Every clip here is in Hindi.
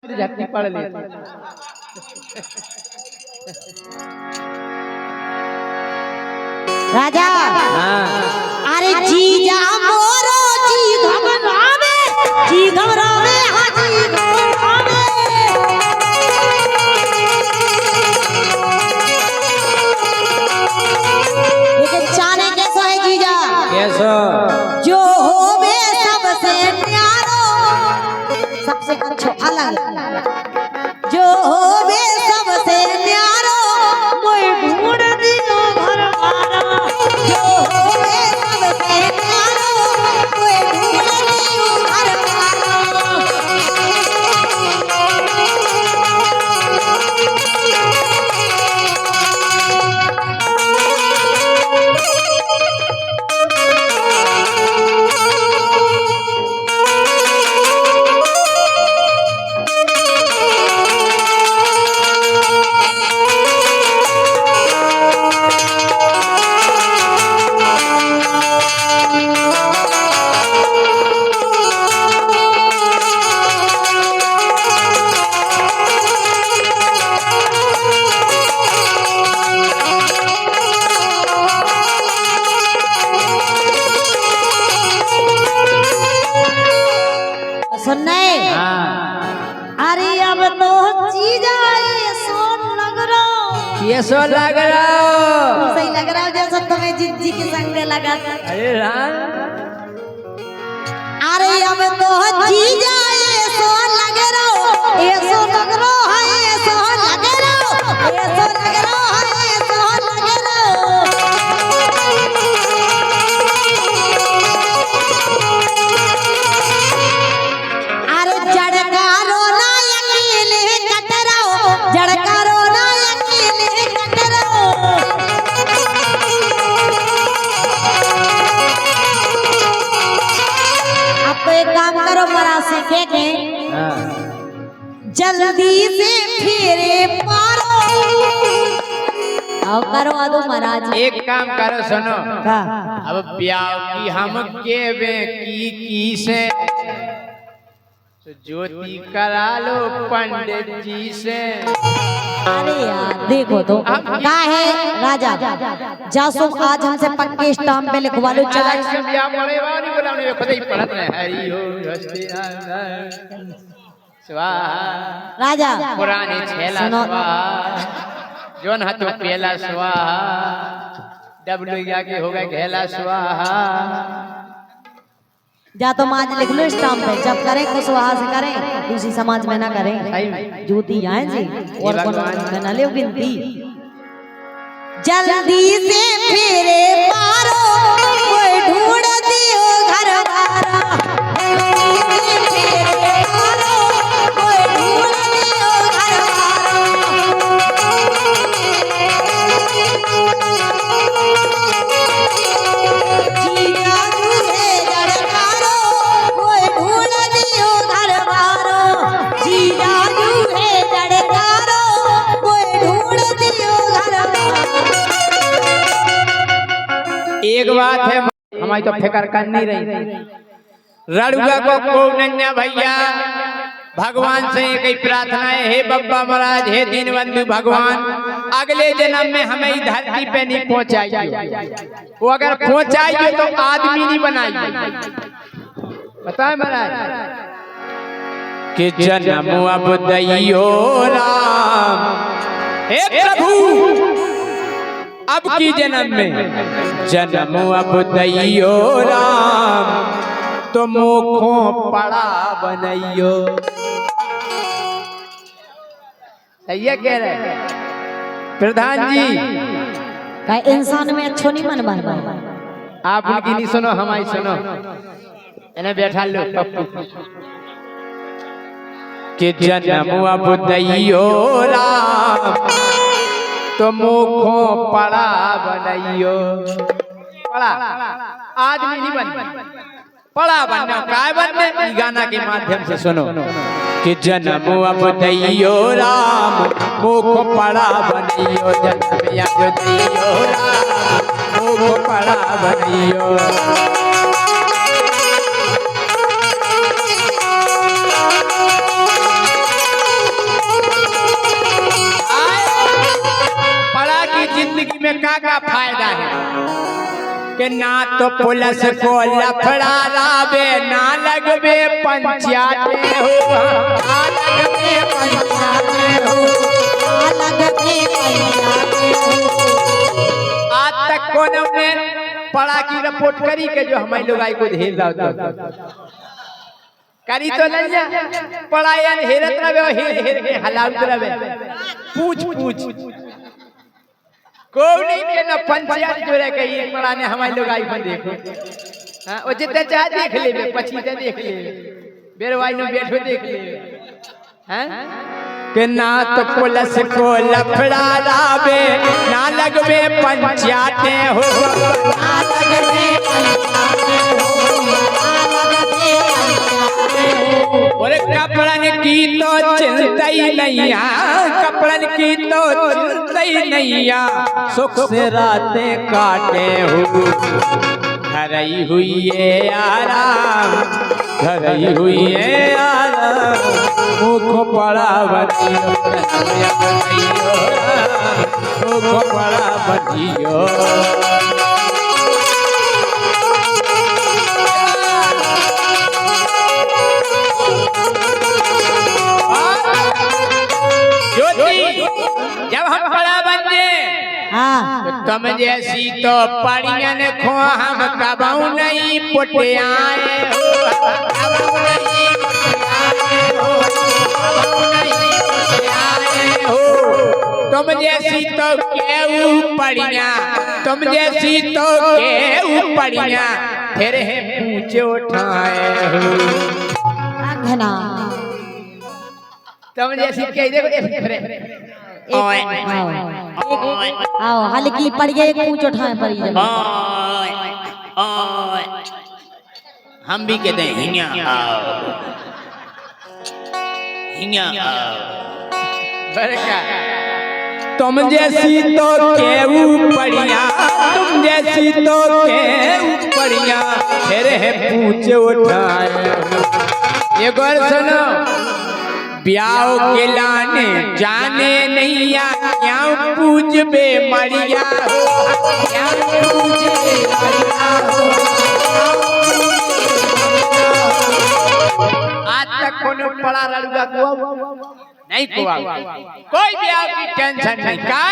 झटकी पड़ ली। राजा अरे जीजा मोरो जी घबरावे हाँ जी घबरावे। लेकिन चाने कैसा है जीजा? कैसा? जो होवे सबसे प्यारो सबसे अच्छा अलग जो होवे सबसे प्यारो मोय ढूंढ दियो घरवारा। जो होवे सबसे प्यारो मोय ढूंढ दियो घरवारा। सुनने अरे अब तो जीजा ये सो लग रहा सही लग रहा जैसा तुम्हें जिज्जी के संग लगा था। अरे राम अरे अब तो जीजा ये सो लग रहा है ये सो लग रहा है ये सो लग रहा है ये सो लग रहा है ये सो लग रहा। अरे जड़कारो ना अकेले कटराओ जड़कारो ना अकेले कटराओ। अब तो एक काम करो मरा से के जल्दी से फेरे पारो आओ करो आदो महाराज। एक काम करो सुनो अब ब्याह की हम के वे की से तो ज्योति करा लो पंडित जी से। अरे यार देखो तो क्या है राजा जासो आज हमसे पक्के स्टाम्प पे लिखवा लो चाय से ब्याह पड़े वाली बुलाने में खुद ही पढ़त रहे हरि ओम हस्ति स्वाहा राजा पुराने छेला स्वाहा जोन हतो पेला स्वाहा डब्ल्यू के हो गए घेला स्वाहा। जा तो आज लिख लो स्टाम्प पे जब करें कुशवाहा से करें दूसरी समाज में ना करें ज्योति आए जी और में ना ले गिनती। जल्दी से फेरे पारो कोई ढूंढ दियो घरवारा। जल्दी से फेरे पारो कोई ढूंढ दियो घरवारा। जीजा दूहे जड़कारो कोई ढूंढ दियो घरवारो। जीजा दूहे जड़कारो कोई ढूंढ दियो घरवारो। एक बात है हमारी तो फिक्र कर नहीं रही रड़ुआ को नन्या भैया भगवान से एक ही प्रार्थना है हे बब्बा महाराज हे दीनबंधु भगवान अगले जन्म में हमें धरती पे नहीं पहुंचाइए वो अगर पहुंचाइए तो आदमी नहीं बनाइए। बताए महाराज कि जन्म अब दैयो राम हे प्रभु अब की जन्म में जन्म अब दैयो राम तो मुखों पड़ा बनैयो। ये कह रहे प्रधान जी का इंसान में अच्छो नहीं मन बन आप उनकी नहीं सुनो हमारी सुनो इन्हें बैठा लो पप्पू कि जन्म अब दैयो राम तो मुखों पड़ा बनैयो। पड़ा आदमी नहीं बन पड़ा बनना काय बनने गाना के माध्यम से सुनो कि जन्म अब दैयो राम मुख पड़ा बनैयो। जन्म अब दैयो राम मुख पड़ा बनैयो। का फायदा है कि ना तो पुलिस को लफड़ा लावे ना लगवे पंचायते हो, ना लगवे पंचायते हो, ना लगवे पंचायते हो। आज तक कौन ने पढ़ा की रिपोर्ट करी के जो हमारे लोग आई को ढेर जाओ करी तो नहीं पढ़ाया हेरत रहे हेर के हलाउत रहे पूछ कोई के न पंचायत जोड़े के ये पढ़ाने हमारे लोग आई को देखो हां ओ जितने चाह देख ले पछीते देख ले बेरवाई नो बैठो देख ले हैं कि ना तो पुलिस को लफड़ा लावे ना लगवे पंचायते हो, ना लगवे पंचायते हो, ना लगवे पंचायते हो। और कपड़न की तो चिंता ही नहीं, कपड़न की तो चिंता ही नहीं, सुख से रातें काटे हो, घर ही हुई है आराम, घर ही हुई है आराम, मुख पड़ा बतियो, मुख पड़ा बतियो। जब हम बड़ा बने हाँ तो तुम जैसी तो पढ़ियन खो हम कबऊ नहीं पुटे आए हो, कबऊ नहीं पुटे आए हो, तुम जैसी तो केहू पढ़िया, तुम जैसी तो केहू पढ़िया, फिर है पूछ उठाए हो। घना तुम जैसी कह देखो आओ हल्की पड़ गई एक पूछ उठाए पड़ी जब हम भी कहते हैं हिया तुम जैसी तो केहू पढ़िया, तुम जैसी तो केहू पढ़िया, फिर है पूछ उठाए। एक और सुनो ब्याह के लाने जाने नहीं क्या पूज बे मरिया हो, क्या पूज बे मरिया हो। आज तक कोनो पड़ा लड़का को नहीं कुआ, कोई ब्याह की टेंशन नहीं का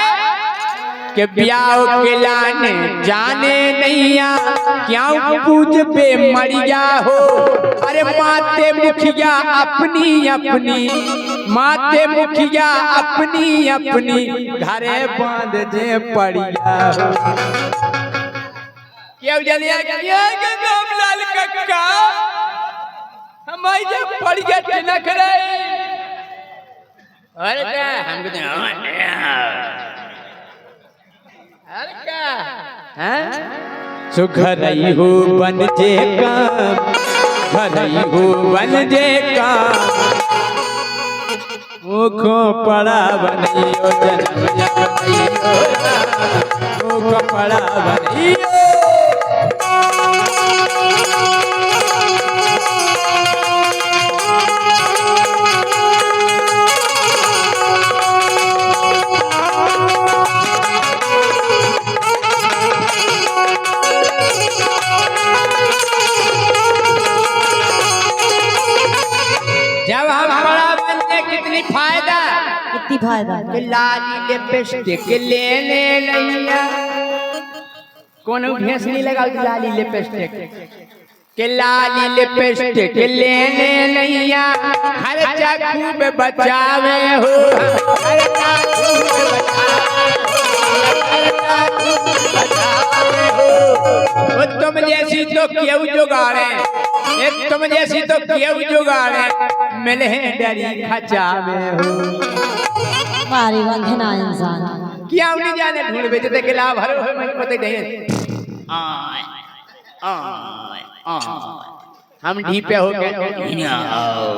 कि ब्याह के लाने जाने नहीं क्या पूज बे मरिया हो। अरे माते मुखिया अपनी अपनी, माते मुखिया अपनी अपनी, घरे बांध जे पड़िया हो। क्या जलिया गया गंगामलाल कक्का हमारी जब पड़िया न करे। अरे क्या हमको सुखरई हो बन जे काम, घरई हो बन जे काम, मुखो पड़ा बनियो जन्म जगइयो, मुखो पड़ा बनियो। जब हम बड़ा बनते कितनी फायदा, कितनी फायदा लाली लिपस्टिक लेने लैया, कोनो भेस नहीं लगा लाली लिपस्टिक के, लाली लिपस्टिक लेने लैया, खर्चा खूब बचावे हो, खर्चा खूब बचावे हो। तुम जैसी तो क्यों जुगाड़े, तुम जैसी तो क्यों जुगाड़े, मिले डरी खचावे हो। मारी वंधना इंसान क्या नहीं जाने ढूंढ बेचते के लाभ हर हो मैं पता नहीं। हम ढीपे हो गए, आओ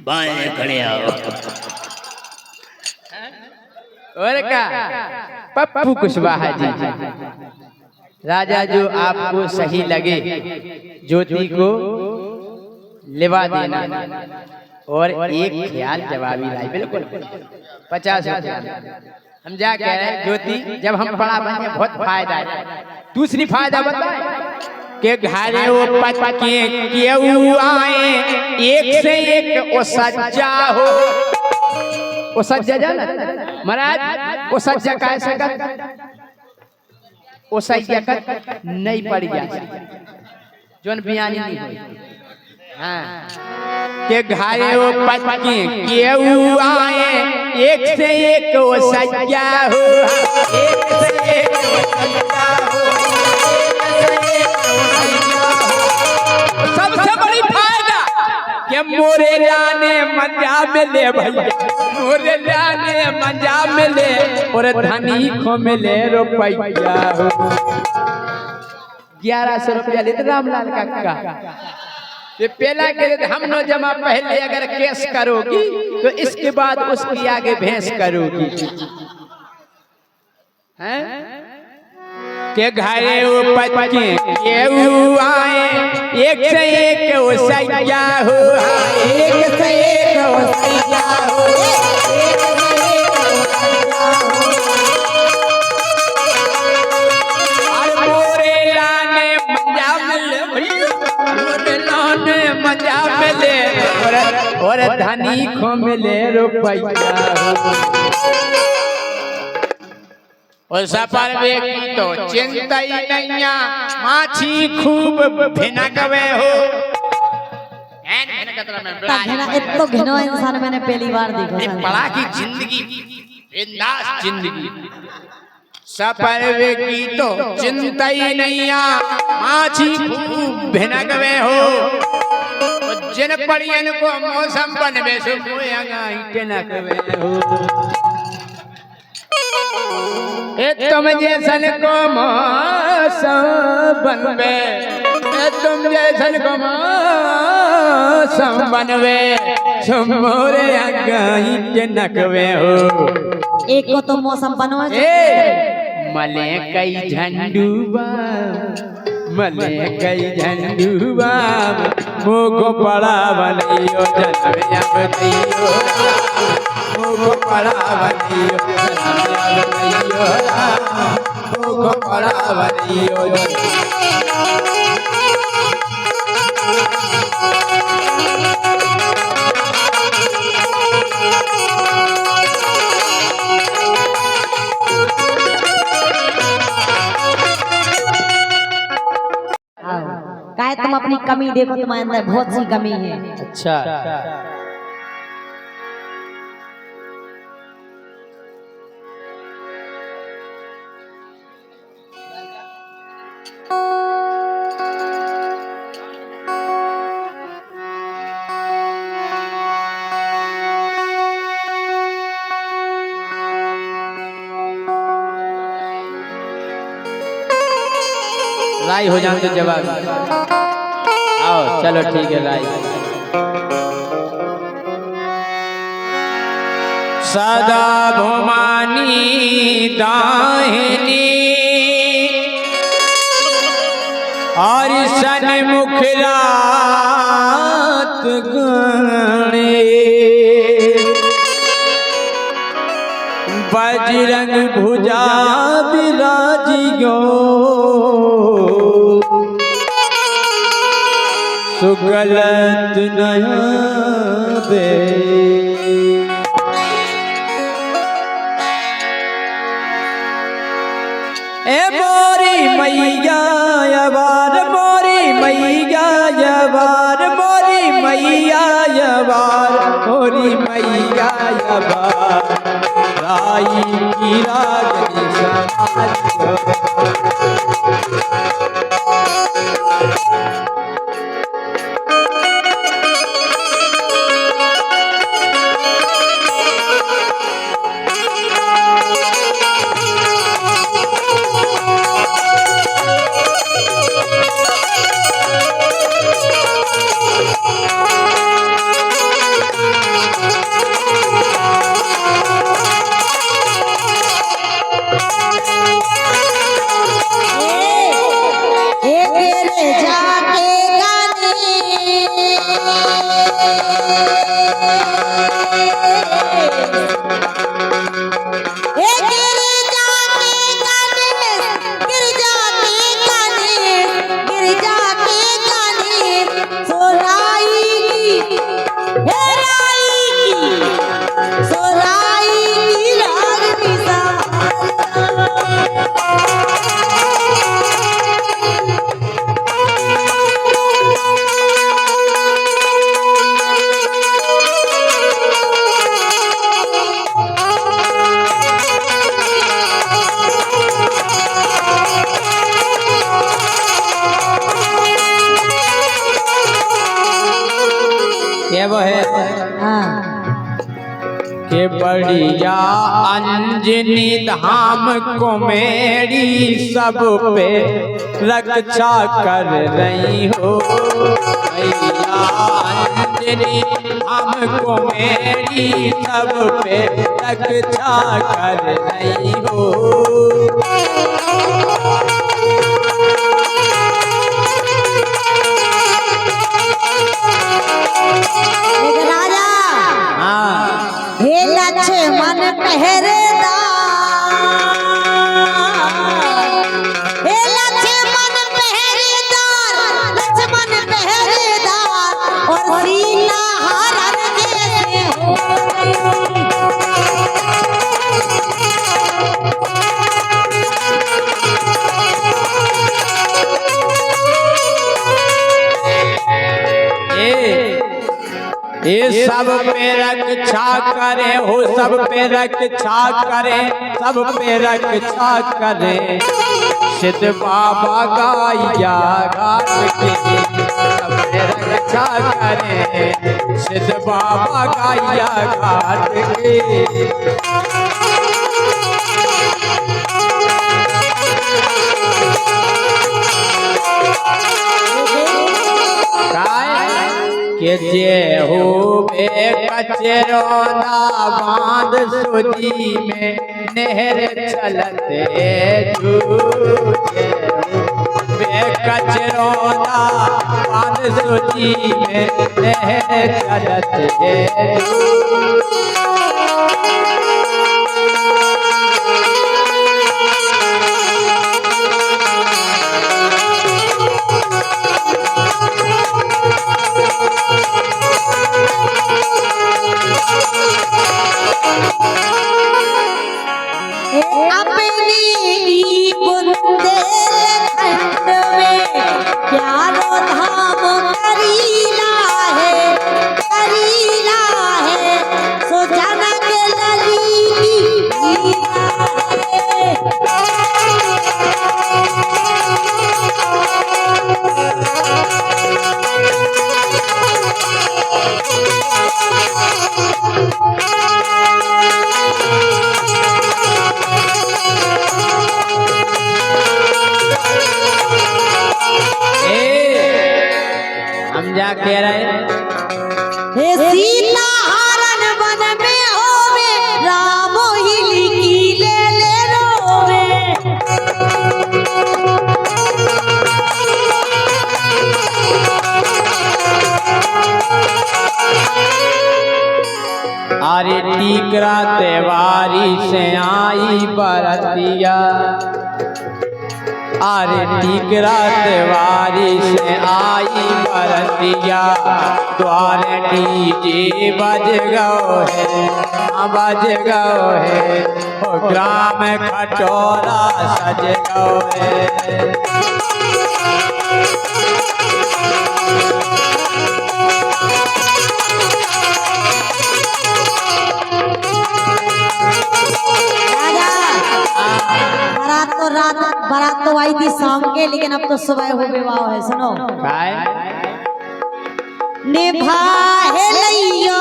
बाएं खड़े आओ। और क्या पप्पू कुशवाहा जी, राजा जो आपको सही लगे ज्योति को लिवा देना और एक ख्याल जवाबी लाई, बिल्कुल 50 रुपया हम जाके ज्योति जब हम बड़ा बने बहुत फायदा है। दूसरी फायदा बताए के घरे वो पटके केहू आए एक से एक ओ सज्जा हो। ओ सज्जा जाना महाराज, ओ सज्जा कैसे कर ओ सज्जा कर नहीं पड़ गया जोन बयानी नहीं हुई। हाँ के घरे वो पटके केहू आए एक से एक ओ सज्जा हो। एक से एक ओ सज्जा हो। सबसे बड़ी फायदा कि मोरे लाने मजा मिले भैया, मोरे लाने मजा मिले और धनी खो मिले रुपया। 1100 रुपया लेते रामलाल काका। ये पहला के हम नो जमा पहले अगर केस करोगी तो इसके बाद उसकी आगे भैंस करोगी। हैं के घरे वो पटके केहू आए एक से एक ओ सैया हो। एक से एक ओ सैया हो। एक से एक ओ सैया हो। और मोरे लाने मजा मिले भैया, मोरे लाने मजा मिले और धनी खो मिले रुपया हो। और सफर व्यक्ति तो चिंता ही नैया माछी खूब भिनकवे हो। इतना घिनो इंसान मैंने पहली बार देखा। बड़ा की जिंदगी बिंदास जिंदगी। सफर व्यक्ति तो चिंता ही नैया माछी खूब भिनकवे हो। जिन पड़ियन को मौसम बनवे सो टिनकवे हो। तुम जैसन को मौसम बनवे, तुम जैसन को मौसम बनवे मोरे आगाई के नकवे हो। एक को तो मौसम बनवा मले कई झंडूबा, मले कई झंडूबा मोगो पड़ा बनइयो जनवे अब दियो। मोगो पड़ा बनइयो जनवे अब दियो। मोगो पड़ा बनइयो काहे तुम अपनी कमी देखो, तुम्हारे अंदर बहुत सी कमी है। अच्छा लाई हो जाए तो जवाब आओ। चलो ठीक है लाई। सदा भुमानी दाहिनी और सन्मुख रात गणे। बजरंग भुजा विराजियो सुगलत नया बे। ए मोरी मैया यवार, मोरी मैया यवार, मोरी मैया यवार, मोरी मैया यवार। राई की रागनी समाज एक के बढ़िया अंजनी धाम को मेरी सब पे रक्षा कर रही हो भैया अंजनी धाम को मेरी सब पे रक्षा कर रही हो। हे लक्ष्मण पहरेदार, हे लक्ष्मण पहरेदार, लक्ष्मण पहरेदार और सीता हरण जैसे हो ये सब पे रक्षा करे हो, सब पे रक्षा करे, सब पे रक्षा करे सिद्ध बाबा गाया घाट के, सब पे रक्षा करे सिद्ध बाबा गाया घाट के। के जे हो बे कचरौना बांध सुजी में नहर चलते जूझे बे कचरौना बांध सुजी में नहर चलते अपनी बुंदेलखंड में प्यारो धाम करीला है सो जनक लली की लीला हम जा कह रहे हे सीता हरण वन में होवे राम हिली की ले रोवे अरे टीकरा तेवारी से आई बरतिया, अरे टीकरा तेवारी से आई बरतिया द्वार डीजे बज गओ है, बज गओ है ओ ग्राम खटोरा सज गओ है। बारात तो आई थी शाम के, लेकिन अब तो सुबह हो विवाह है। सुनो निभाए लइयो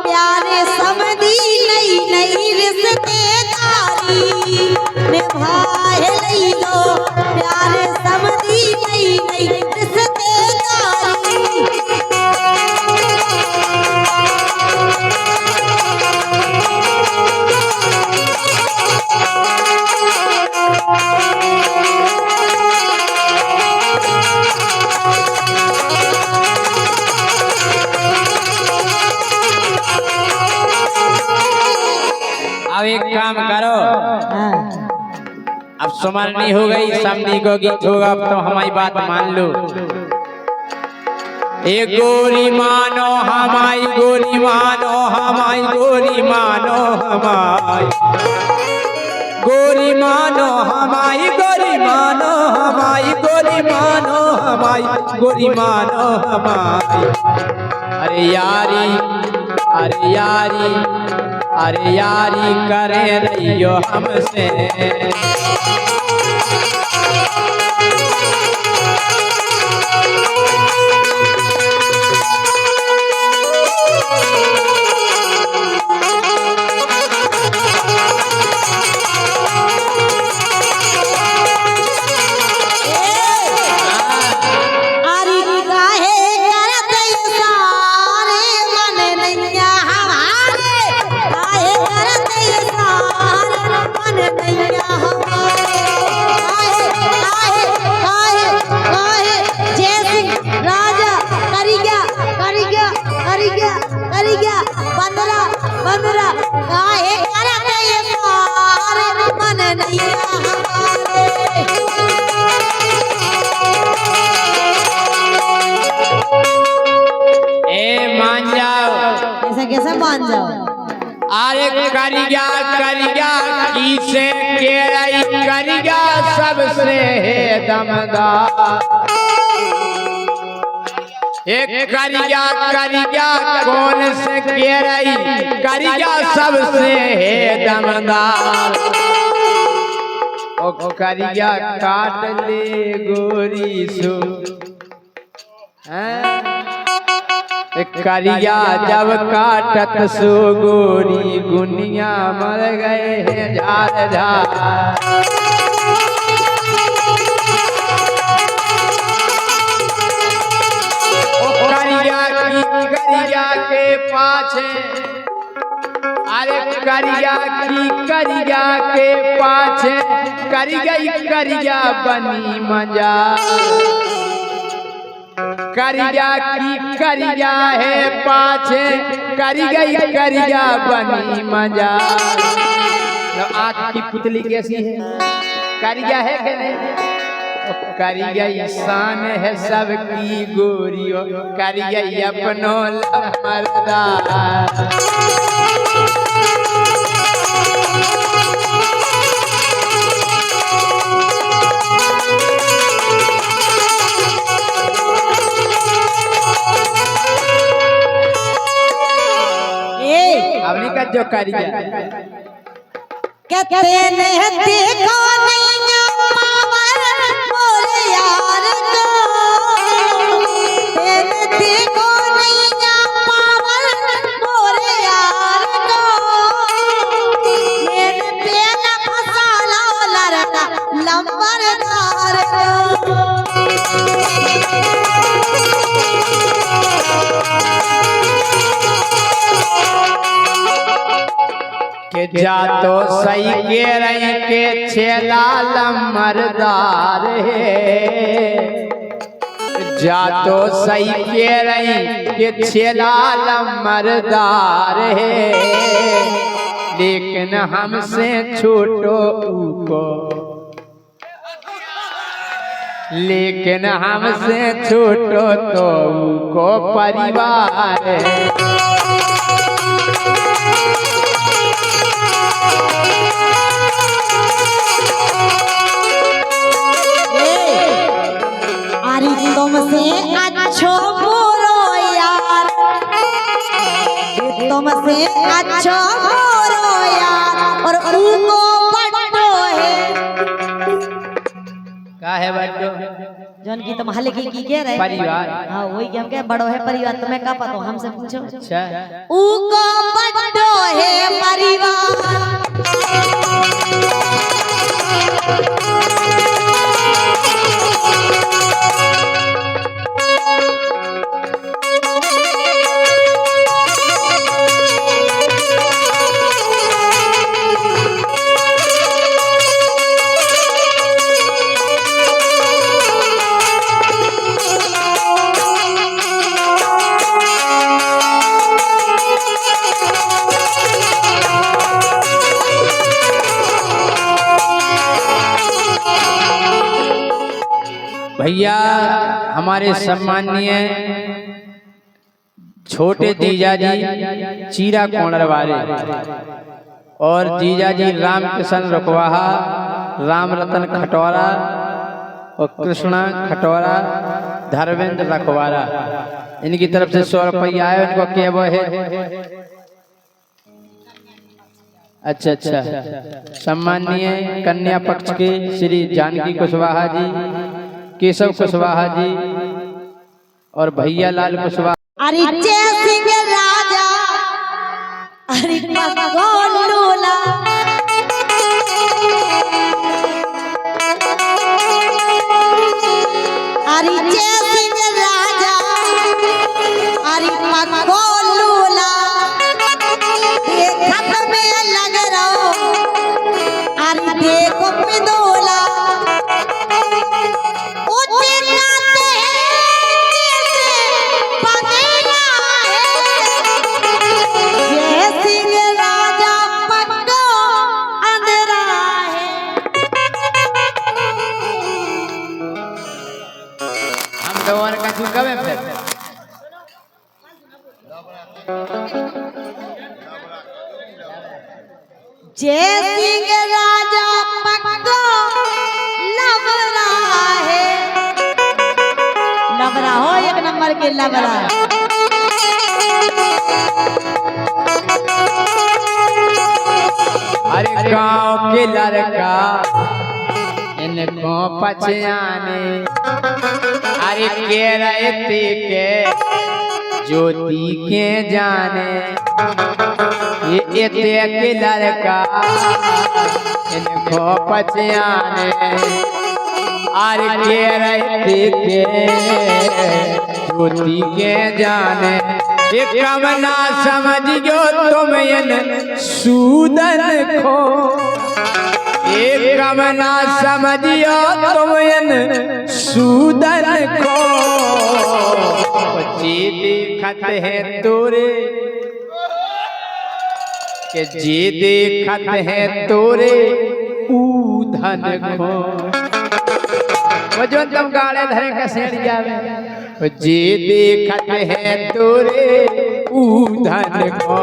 प्यारे समधी नई नई रिश्तेदारी, निभाए लइयो प्यारे समधी नई नई रिश्तेदारी। अब एक काम करो, अब सुमरनी हो गई, समधी को गीत होगा, अब तो हमारी बात मान लो। ए गोरी मानो हमारी, गोरी मानो हमारी, गोरी मानो हमारी, गोरी मानो हमारी, गोरी मानो हमारी, गोरी मानो हमारी, गोरी मानो हमारी। अरे यारी, अरे यारी, अरे यारी करे रहियो हमसे, बंदरा बंदरा काहे करते ये सारे मन नहीं हमारे। ए मान जाओ, कैसे कैसे मान जाओ? अरे करिया करिया किसे केरई करिया सबसे है दमदार। एक करिया करिया कौन से केरई करिया सबसे है दमदार। ओ करिया काट ले गोरी सो करिया जब काटत सो गोरी गुनिया मर गए हैं झार झार। करिया के पाछे अरे करिया की करिया के पाछे करिया बनी मजा। करिया की करिया है पाछे करिया बनी मजा। तो आँख की पुतली कैसी है? करिया है कि नहीं? करिया शान है सबकी गोरियों करिया अपनो मर्दा। अपनी का जो करिया कहते नहीं देखो नहीं पावर मोरे यार को। तेरे देखो नहीं पावर मोरे यार को। मेरे पेला फसाला लड़का लंबरदार को। के जा तो सही के रही के छेला लमरदार है। जा तो सही के रही के छेला लमरदार है। लेकिन हमसे छोटो को लेकिन हमसे छोटो तो को परिवार है। तुमसे अच्छो बुरो यार। तुमसे अच्छो बुरो यार और उनको बड़ो है। क्या है बड़ो? जौन की तुम हल्के की कह रहे परिवार। हाँ वही कि हम क्या बड़ो है परिवार। तुम्हें क्या पता? हमसे पूछो। अच्छा उनको बड़ो है परिवार। भैया हमारे सम्माननीय छोटे जीजा जी चीरा कोणर वाले और जीजा जी रामकिशन रुकवाहा, राम रतन खटौरा और कृष्णा खटौरा, धर्मेंद्र रखवारा, इनकी तरफ से 100 रुपया आए। उनको क्या वो है? अच्छा अच्छा। सम्माननीय कन्या पक्ष के श्री जानकी कुशवाहा जी, केशव कुशवाहा जी और भैया लाल कुशवाहा। अरे जय सिंह राजा अरे गोलूला अरे जय सिंह राजा अरे गोलूला देखत में लग रहो अरे देखो पिदोला जय सिंह राजा पक्का लवरा है, लवरा हो एक नंबर के लवरा। अरे गांव के लड़का इनको पछयाने, अरे के रहते के ज्योति के जाने, ये एते के लड़का इनको पछयाने, अरे के रहते के ज्योति के जाने। ये कम ना समझियो तुम इन सूदन को, ये कम ना समझियो तुम इन सूदन को, जी देखत है तोरे के जी देखत है तोरे ऊधन को, वो जो तुम गाड़े धरे का सेठ जावे, जी देखत है तोरे ऊधन को।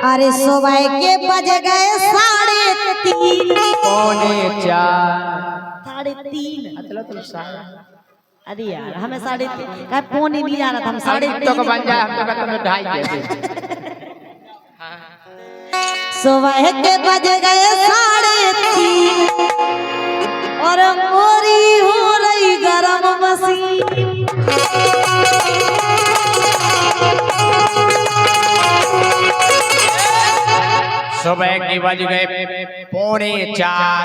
अरे सुबह के बज गए 3:30 पौने 4 3:30। अरे यार हमें 3:30 का फोन ही नहीं जा रहा था, हम 3:30 तो बन जाए, हम तो तुम्हें 2:30 सुबह के बज गए 3:30 और मोरी हो रही गरम मसीन। सुबह के बज गए पौने 4,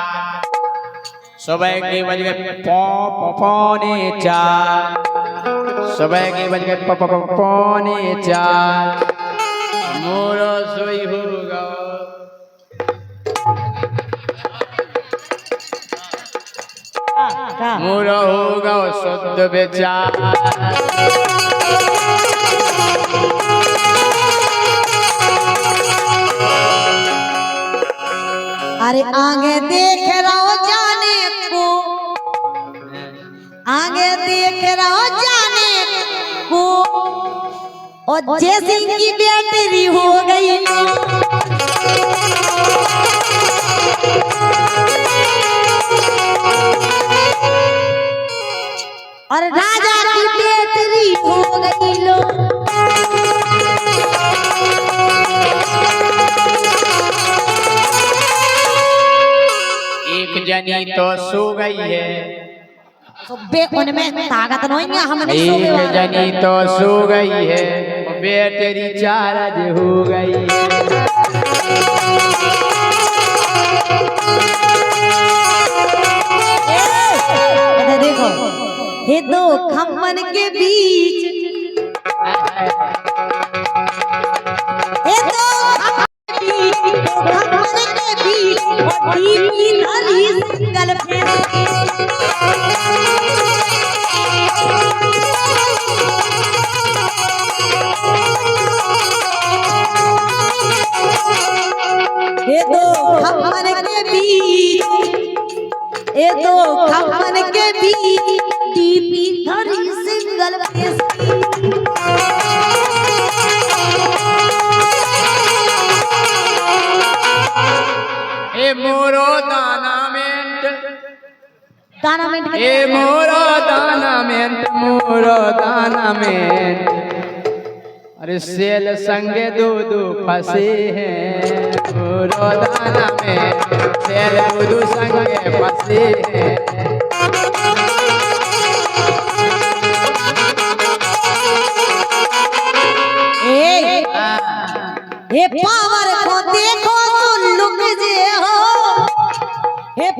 सुबह के बज गए पौने 4, सुबह के बज गए पौने 4, मोरो सोई होगा मोरो होगा शुद्ध बेचार। अरे आगे देख रहो जाने को, आगे देख रहो जाने को, और जैसे की बैटरी हो गई और राजा की बैटरी हो गई लो। एक जनी तो सो गई है, उनमें ताकत नहीं है, हम नहीं एक सोने वाले। जनी तो सो गई है, बैटरी चार्ज हो गई है। इधर देखो, ये दो खम्मन के बीच, ये दो खम्मन के बीच और टीवी धरी सिंगल ये दो खम्मन के बीच, ये दो खम्मन के बीच टीवी धरी सिंगल ए मोरो दानामेंट, दानामेंट ए मोरो दानामेंट, मोरो दानामेंट, अरे सेल संगे दो फंसे हैं, मोरो दानामेंट, सेल दो संगे फंसे हैं। हे पावर को देखो तो लुक जे हो, हे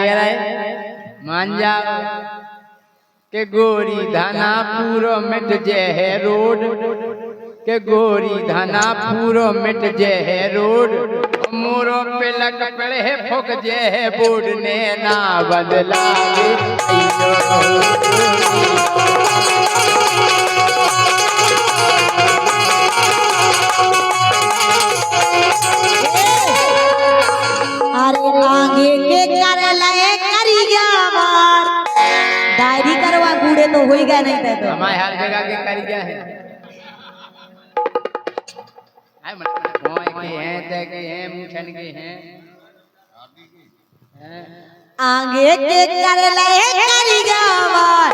कह रहे मान जाओ के गोरी धानापुर मिट जे है रोड के गोरी धानापुर मिट जे है रोड मोरो पे लग पड़े है फुक जे है बोर्ड ने ना बदला अरे आगे के कर लए करिया मार डायरी करवा बूढ़े तो हो ही गए नहीं थे तो हमारे हर जगह के करिया है आय मन कोई के हैं ते के हैं मुछन के हैं आगे के कर लए करिया मार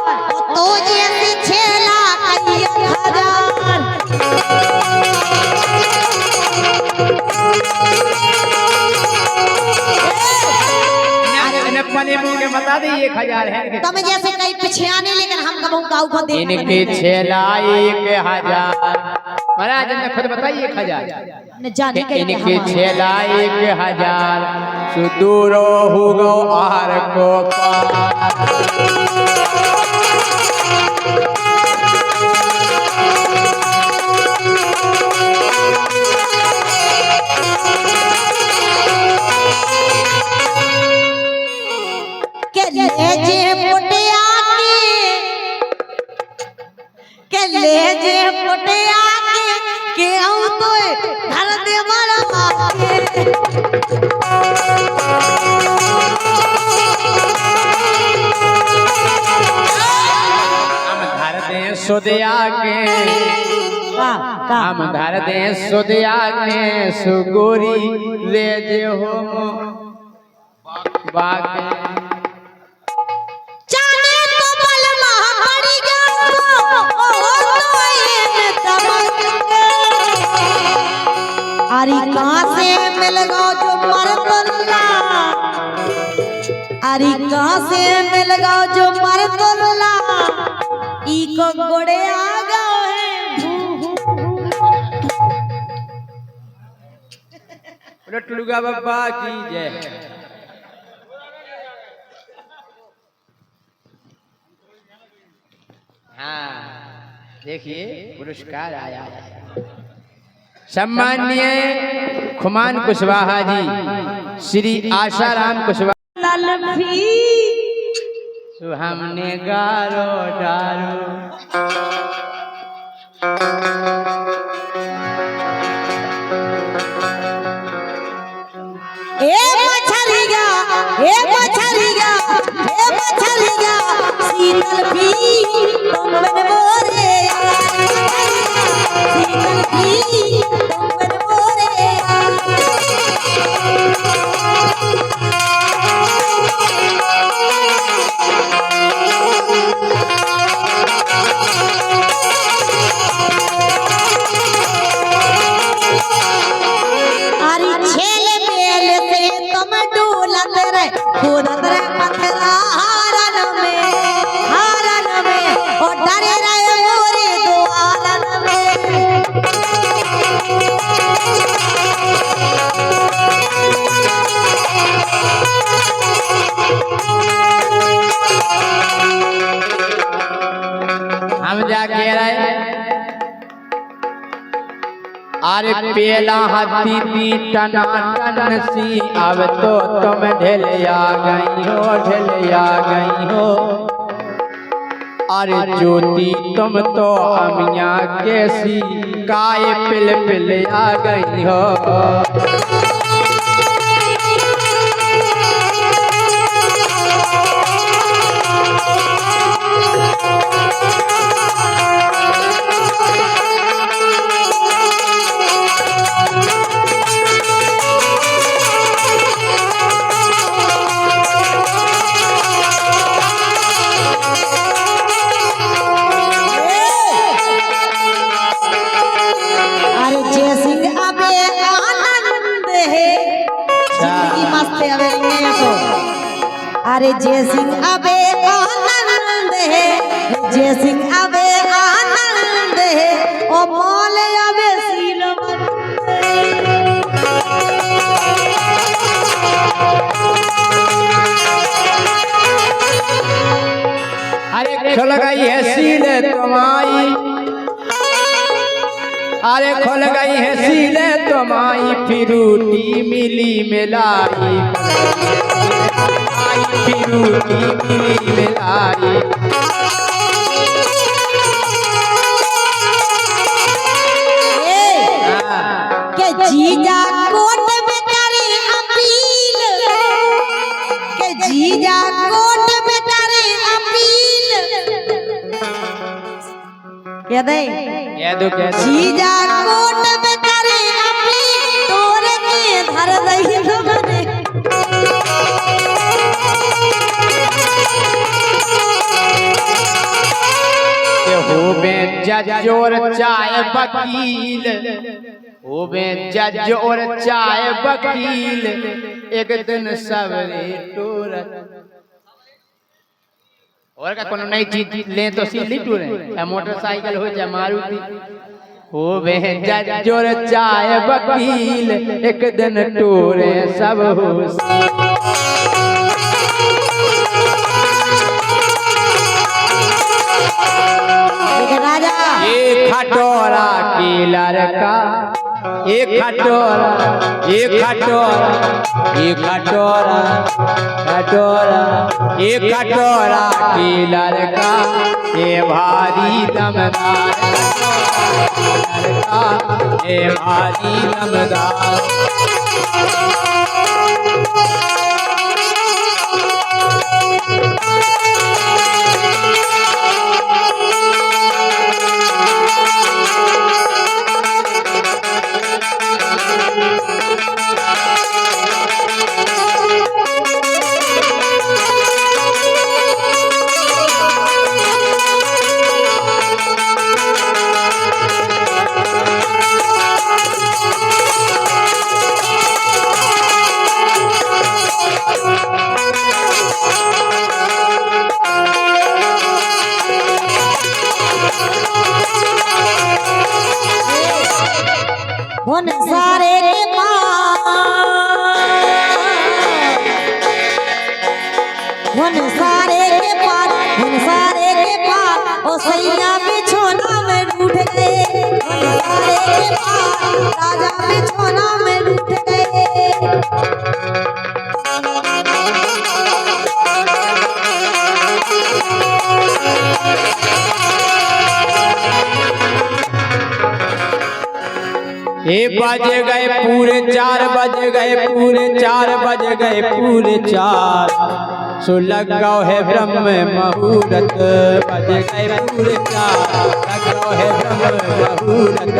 तो जैसे छेला करिया हजार अपने मुंह के बता दे 1000 है तुम जैसे कई पीछे आने लेकिन हम कबहू काऊ को दे इनके छेला 1000 महाराज ने खुद बताइए 1000 न जाने के इनके छेला 1000 सुदूरो हो गो आहार को ले जे पुटिया के ले जे पुटिया के आऊं तो घर दे मरा के हम धर दे सुदिया के हम धर दे सुदिया के सुगोरी ले जे हो बागे अरे कहाँ से मिल गो जो मरतुल्ला अरे कहाँ से मिल गो जो मरतुल्ला ई को गोड़े आ गए हैं टुलुगा बाबा की जय हाँ देखिए पुरस्कार आया सम्माननीय खुमान कुशवाहा जी श्री आशाराम कुशवाहा ललफी हमने गारो डारो ए मछलिया शीतल भी तुम बन मोरे शीतल भी तुम बन मोरे अरे छेले मेले से तुम डोलत रे कूदत रे पथरा हारन में और डरे रहे मोरे दो आलन में हम जाके रहे अरे पेला हाथी दी टना टन सी अब तो तुम ढेल आ गई हो अरे ज्योति तुम तो अमिया कैसी काय पिल पिल आ गई हो अरे जय सिंह अबे आनंद है जय सिंह अबे आनंद है ओ मौल अबे सीलमंद खुल गई है सील तुम्हारी, अरे खुल गई है सील तुम्हारी, फिरूटी मिली मिलाई, फिरूटी मिली मिलाई। के जीजा कोट में करे अपील, के जीजा कोट में करे अपील, कह दे जीजा कोट में करे अपील, तोरे के धर दही तुमने। होबे जज और चाय वकील, होबे जज और चाय वकील, एक दिन सबरे टूरत। और का कोनो नई चीज ले तो सीली टूरे, मोटरसाइकिल हो जाए मारुति। होबे जज और चाय वकील, एक दिन टूरे सब होशी। राजा एक खटोरा की लड़का, एक खटोरा, एक खटोरा, एक खटोरा, खटोरा, एक खटोरा की लड़का, ये भारी दमदार लड़का, ये भारी दमदार। उन सारे के पास, उन सारे के पास, उन सारे के पास, ओ सैया बिछोना में रूठ गए, उन सारे के पास, राजा बिछोना में रूठ गए। ये बज गए पूरे 4 बज गए, पूरे 4 बज गए, पूरे 4 सो लगा है ब्रह्म मुहूर्त, बज गए पूरे 4 लगा है ब्रह्म मुहूर्त।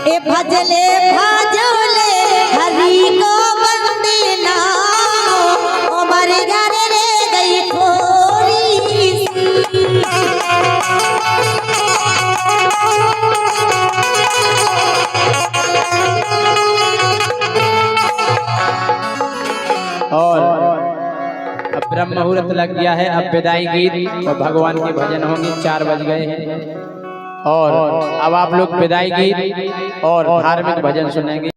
ए भजले भजले हरि को बंदे ना, ओ मर घर रे गई थोड़ी सी। और अब ब्रह्म मुहूर्त लग गया है, अब विदाई गीत और भगवान के भजन होंगे। 4 बज गए हैं और अब आप लोग विदाई गीत और धार्मिक भजन सुनेंगे।